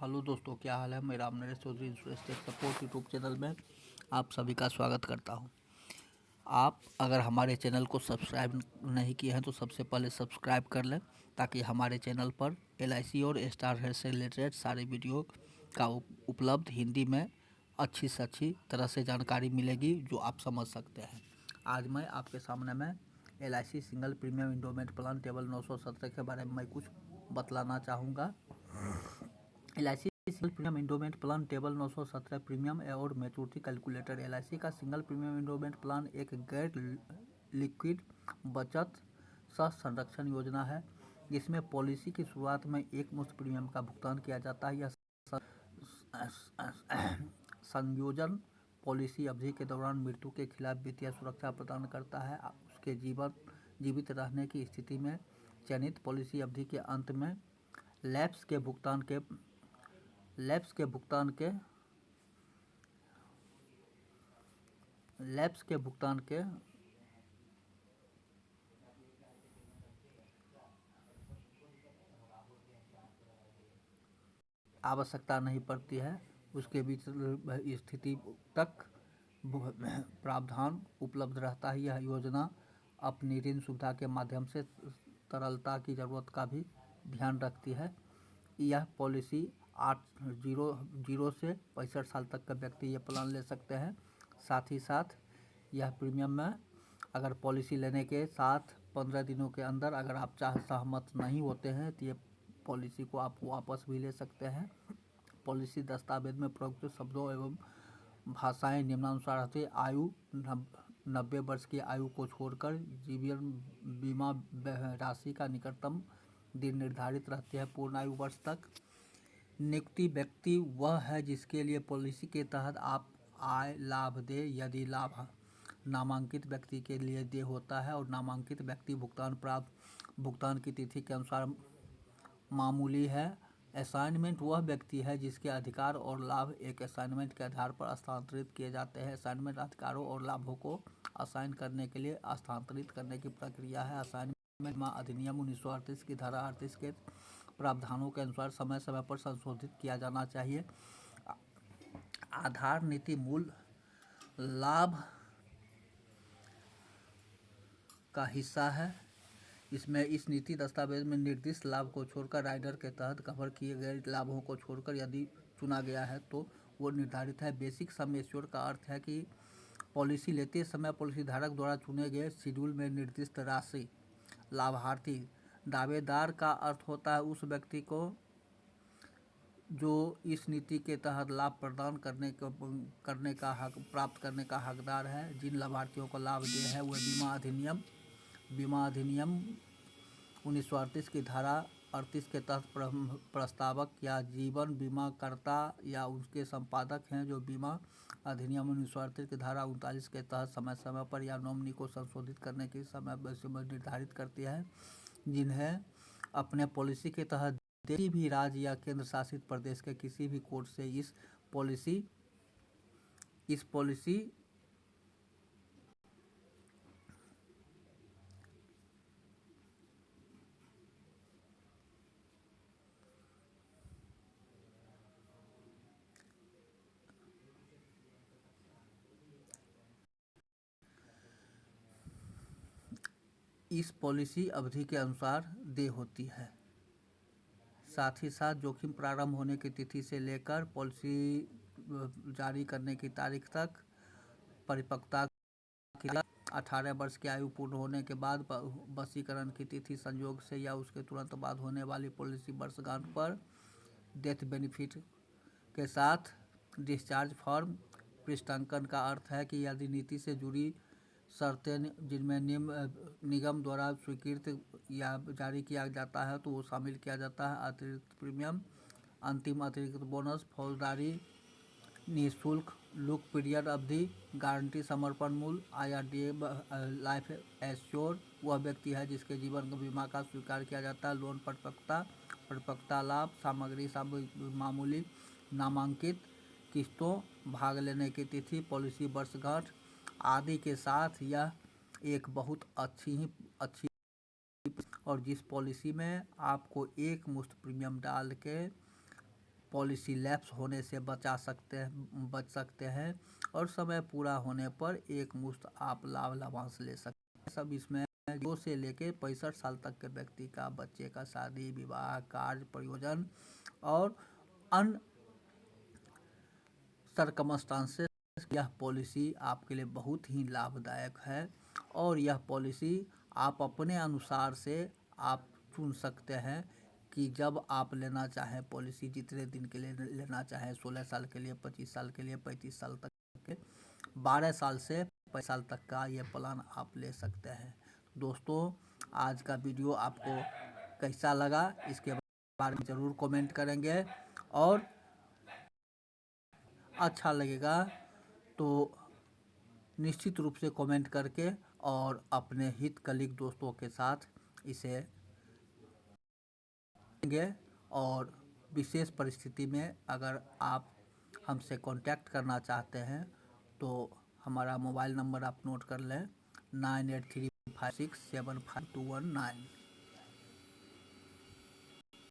Hello दोस्तों, क्या हाल है। मैं Ram Naresh Chaudhary insurance tech support YouTube channel में आप सभी का स्वागत करता हूं। आप अगर हमारे चैनल को सब्सक्राइब नहीं किए हैं तो सबसे पहले सब्सक्राइब कर लें, ताकि हमारे चैनल पर एलआईसी और स्टार हेल्थ से रिलेटेड सारे वीडियो का उपलब्ध हिंदी में अच्छी से अच्छी तरह से जानकारी मिलेगी, जो आप समझ सकते हैं। आज मैं आपके सामने में LIC single premium endowment plan table 917 के बारे में मैं कुछ बतलाना चाहूँगा। LIC single premium endowment plan table 917 premium और मैच्योरिटी कैलकुलेटर। एलआईसी का सिंगल प्रीमियम इंडोमेंट प्लान एक गैर लिक्विड बचत सह संरक्षण योजना है, जिसमें पॉलिसी की शुरुआत में एक मुश्त प्रीमियम का भुगतान किया जाता है। यह संयोजन पॉलिसी अवधि के दौरान मृत्यु के खिलाफ वित्तीय सुरक्षा प्रदान करता है। उसके जीवित रहने की स्थिति में चयनित पॉलिसी अवधि के अंत में लैप्स के भुगतान के आवश्यकता नहीं पड़ती है। उसके बीच स्थिति तक प्रावधान उपलब्ध रहता है। यह योजना अपनी ऋण सुविधा के माध्यम से तरलता की ज़रूरत का भी ध्यान रखती है। यह पॉलिसी 8 से 65 साल तक का व्यक्ति ये प्लान ले सकते हैं। साथ ही साथ यह प्रीमियम में अगर पॉलिसी लेने के साथ 15 दिनों के अंदर अगर आप सहमत नहीं होते हैं तो ये पॉलिसी को आप वापस भी ले सकते हैं। पॉलिसी दस्तावेज में प्रयुक्त शब्दों एवं भाषाएं निम्नानुसार रहती। आयु 90 वर्ष की आयु को छोड़कर जीवन बीमा राशि का निकटतम दिन निर्धारित रहती है पूर्ण आयु वर्ष तक। नियुक्ति व्यक्ति वह है जिसके लिए पॉलिसी के तहत आप आय लाभ दे। यदि लाभ नामांकित व्यक्ति के लिए देय होता है और नामांकित व्यक्ति भुगतान की तिथि के अनुसार मामूली है। असाइनमेंट वह व्यक्ति है जिसके अधिकार और लाभ एक असाइनमेंट के आधार पर स्थानांतरित किए जाते हैं। असाइनमेंट अधिकारों और लाभों को असाइन करने के लिए स्थानांतरित करने की प्रक्रिया है। असाइनमेंट अधिनियम 1938 की धारा 38 के प्रावधानों के अनुसार समय समय पर संशोधित किया जाना चाहिए। आधार नीति मूल लाभ का हिस्सा है। इसमें इस नीति दस्तावेज में निर्दिष्ट लाभ को छोड़कर राइडर के तहत कवर किए गए लाभों को छोड़कर यदि चुना गया है तो वो निर्धारित है। बेसिक सम एश्योर्ड का अर्थ है कि पॉलिसी लेते समय पॉलिसी धारक द्वारा चुने गए शेड्यूल में निर्दिष्ट राशि। लाभार्थी दावेदार का अर्थ होता है उस व्यक्ति को जो इस नीति के तहत लाभ प्रदान प्राप्त करने का हकदार है। जिन लाभार्थियों को लाभ दिए है वह बीमा अधिनियम 1938 की धारा 38 के तहत प्रस्तावक या जीवन बीमा कर्ता या उसके संपादक हैं, जो बीमा अधिनियम 1938 की धारा 39 के तहत समय समय पर या नॉमिनी को संशोधित करने की समय निर्धारित करती है। जिन्हें अपने पॉलिसी के तहत किसी भी राज्य या केंद्र शासित प्रदेश के किसी भी कोर्ट से इस पॉलिसी अवधि के अनुसार देय होती है। साथ ही साथ जोखिम प्रारंभ होने की तिथि से लेकर पॉलिसी जारी करने की तारीख तक परिपक्वता की 18 वर्ष की आयु पूर्ण होने के बाद वशीकरण की तिथि संयोग से या उसके तुरंत बाद होने वाली पॉलिसी वर्षगांठ पर डेथ बेनिफिट के साथ डिस्चार्ज फॉर्म। पृष्ठांकन का अर्थ है कि यदि नीति से जुड़ी शर्तें जिनमें निगम द्वारा स्वीकृत या जारी किया जाता है तो वो शामिल किया जाता है। अतिरिक्त प्रीमियम, अंतिम अतिरिक्त बोनस, फौजदारी निःशुल्क लुक पीरियड अवधि, गारंटी समर्पण मूल्य। IRDA लाइफ एश्योर वह व्यक्ति है जिसके जीवन बीमा का स्वीकार किया जाता है। लोन परिपक्वता लाभ, सामग्री मामूली, नामांकित किस्तों, भाग लेने की तिथि, पॉलिसी वर्षगांठ आदि के साथ यह एक बहुत अच्छी और जिस पॉलिसी में आपको एक मुश्त प्रीमियम डाल के पॉलिसी लैप्स होने से बच सकते हैं और समय पूरा होने पर एक मुश्त आप लाभांश ले सकते हैं। सब इसमें 2 से लेकर 65 साल तक के व्यक्ति का, बच्चे का शादी विवाह कार्य प्रयोजन और अन्य सर्कमस्टांसेस, यह पॉलिसी आपके लिए बहुत ही लाभदायक है। और यह पॉलिसी आप अपने अनुसार से आप चुन सकते हैं कि जब आप लेना चाहें पॉलिसी, जितने दिन के लिए लेना चाहें, 16 साल के लिए, 25 साल के लिए, 35 साल तक के, 12 साल से 5 साल तक का ये प्लान आप ले सकते हैं। दोस्तों, आज का वीडियो आपको कैसा लगा इसके बारे में ज़रूर कमेंट करेंगे, और अच्छा लगेगा तो निश्चित रूप से कमेंट करके और अपने हित कलीग दोस्तों के साथ इसे देंगे। और विशेष परिस्थिति में अगर आप हमसे कांटेक्ट करना चाहते हैं तो हमारा मोबाइल नंबर आप नोट कर लें, 9835675219।